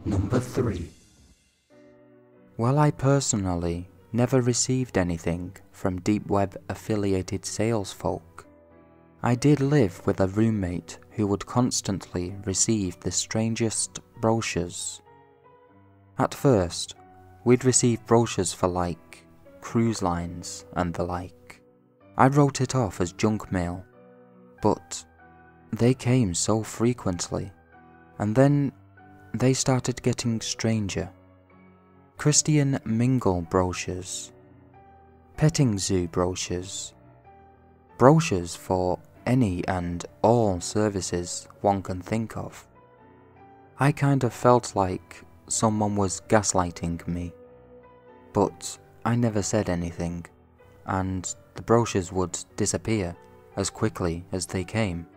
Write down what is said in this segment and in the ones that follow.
Number 3. While I personally never received anything from deep web affiliated sales folk, I did live with a roommate who would constantly receive the strangest brochures. At first, we'd receive brochures for like cruise lines and the like. I wrote it off as junk mail, but they came so frequently, and then they started getting stranger. Christian mingle brochures, petting zoo brochures, brochures for any and all services one can think of. I kind of felt like someone was gaslighting me, but I never said anything, and the brochures would disappear as quickly as they came,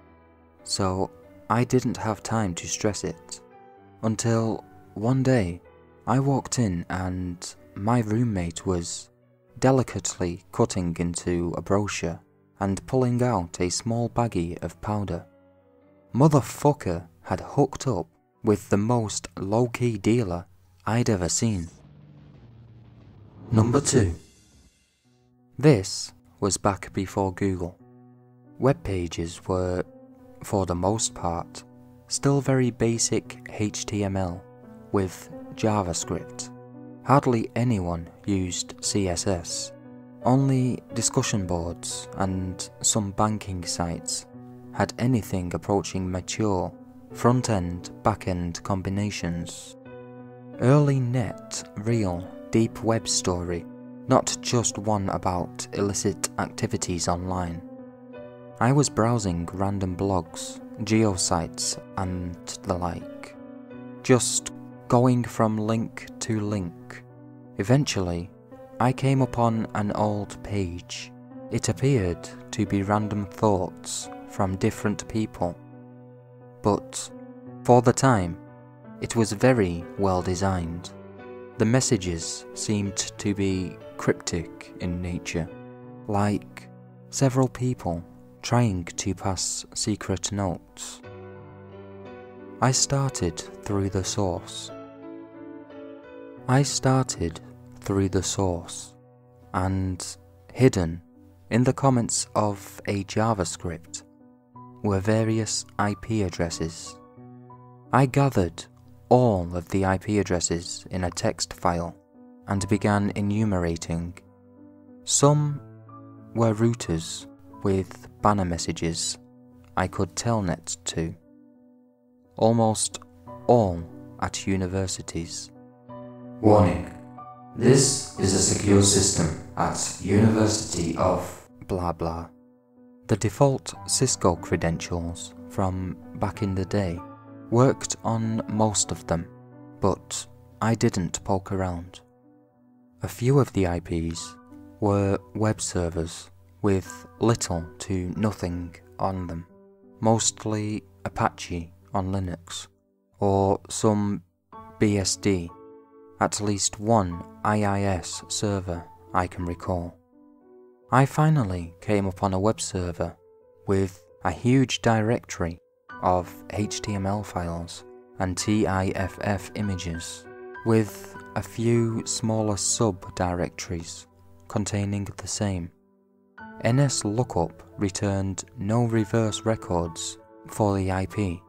so I didn't have time to stress it, until one day I walked in and my roommate was delicately cutting into a brochure and pulling out a small baggie of powder. Motherfucker had hooked up with the most low-key dealer I'd ever seen. Number 2. This was back before Google. Web pages were, for the most part, still very basic HTML with JavaScript. Hardly anyone used CSS. Only discussion boards and some banking sites had anything approaching mature front-end, back-end combinations. Early net, real, deep web story, not just one about illicit activities online. I was browsing random blogs, geosites and the like, just going from link to link. Eventually, I came upon an old page. It appeared to be random thoughts from different people, but for the time, it was very well designed. The messages seemed to be cryptic in nature, like several people trying to pass secret notes. I started through the source, and hidden in the comments of a JavaScript were various IP addresses. I gathered all of the IP addresses in a text file and began enumerating. Some were routers with banner messages I could telnet to. Almost all at universities. Warning. This is a secure system at University of blah blah. The default Cisco credentials from back in the day worked on most of them, but I didn't poke around. A few of the IPs were web servers with little to nothing on them, mostly Apache on Linux, or some BSD, at least one IIS server I can recall. I finally came upon a web server with a huge directory of HTML files and TIFF images, with a few smaller sub-directories containing the same. NSLOOKUP returned no reverse records for the IP.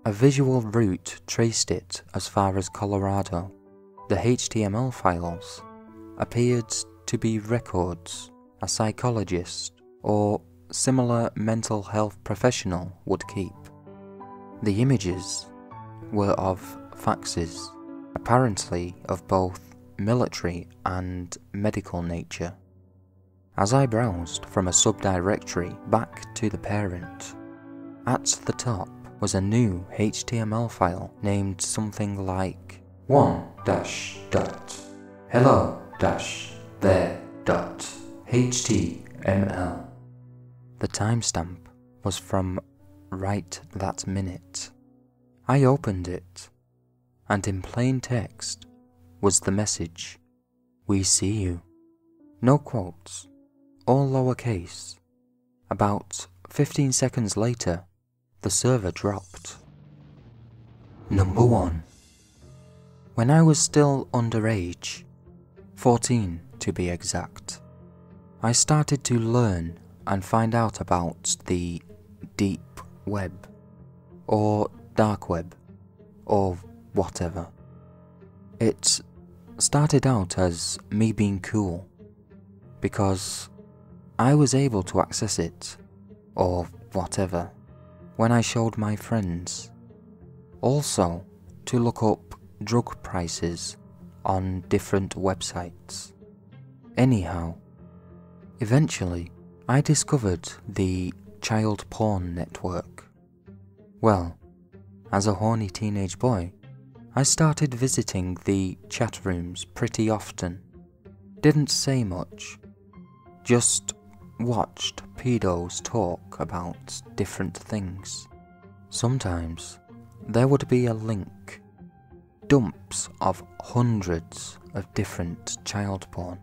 A visual route traced it as far as Colorado. The HTML files appeared to be records a psychologist or similar mental health professional would keep. The images were of faxes, apparently of both military and medical nature. As I browsed from a subdirectory back to the parent, at the top was a new HTML file named something like 1-there.html. The timestamp was from right that minute. I opened it, and in plain text was the message, "We see you." No quotes, all lowercase. About 15 seconds later, the server dropped. Number 1. When I was still underage, 14 to be exact, I started to learn and find out about the deep web, or dark web, or whatever. It started out as me being cool, because I was able to access it, or whatever, when I showed my friends. Also, to look up drug prices on different websites. Anyhow, eventually I discovered the child porn network. Well, as a horny teenage boy, I started visiting the chat rooms pretty often. Didn't say much, just watched pedos talk about different things. Sometimes there would be a link, dumps of hundreds of different child porn.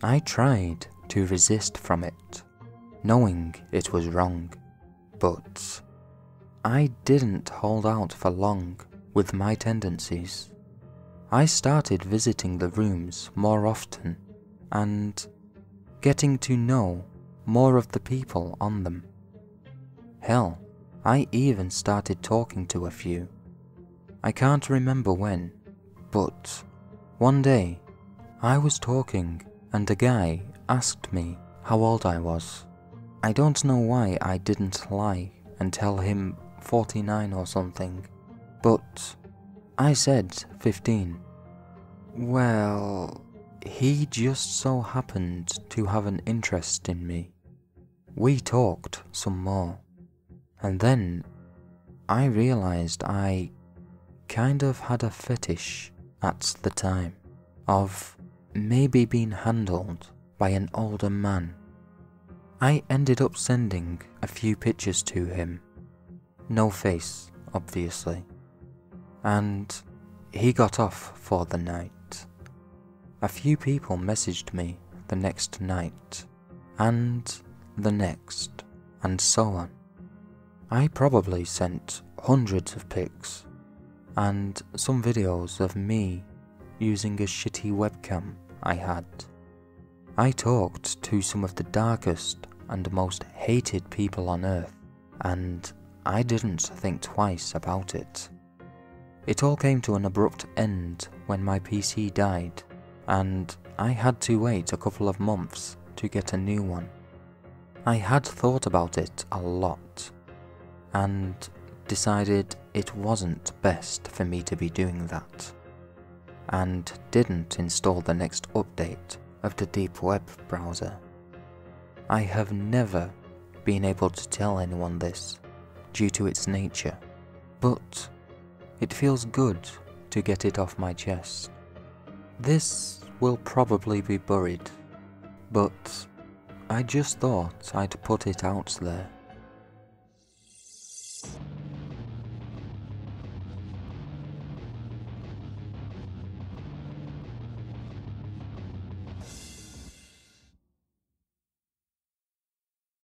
I tried to resist from it, knowing it was wrong, but I didn't hold out for long with my tendencies. I started visiting the rooms more often and getting to know more of the people on them. Hell, I even started talking to a few. I can't remember when, but one day I was talking and a guy asked me how old I was. I don't know why I didn't lie and tell him 49 or something, but I said 15. Well, he just so happened to have an interest in me. We talked some more, and then I realized I kind of had a fetish at the time of maybe being handled by an older man. I ended up sending a few pictures to him, no face, obviously, and he got off for the night. A few people messaged me the next night, and the next, and so on. I probably sent hundreds of pics, and some videos of me using a shitty webcam I had. I talked to some of the darkest and most hated people on earth, and I didn't think twice about it. It all came to an abrupt end when my PC died, and I had to wait a couple of months to get a new one. I had thought about it a lot, and decided it wasn't best for me to be doing that, and didn't install the next update of the deep web browser. I have never been able to tell anyone this due to its nature, but it feels good to get it off my chest. This will probably be buried, but I just thought I'd put it out there.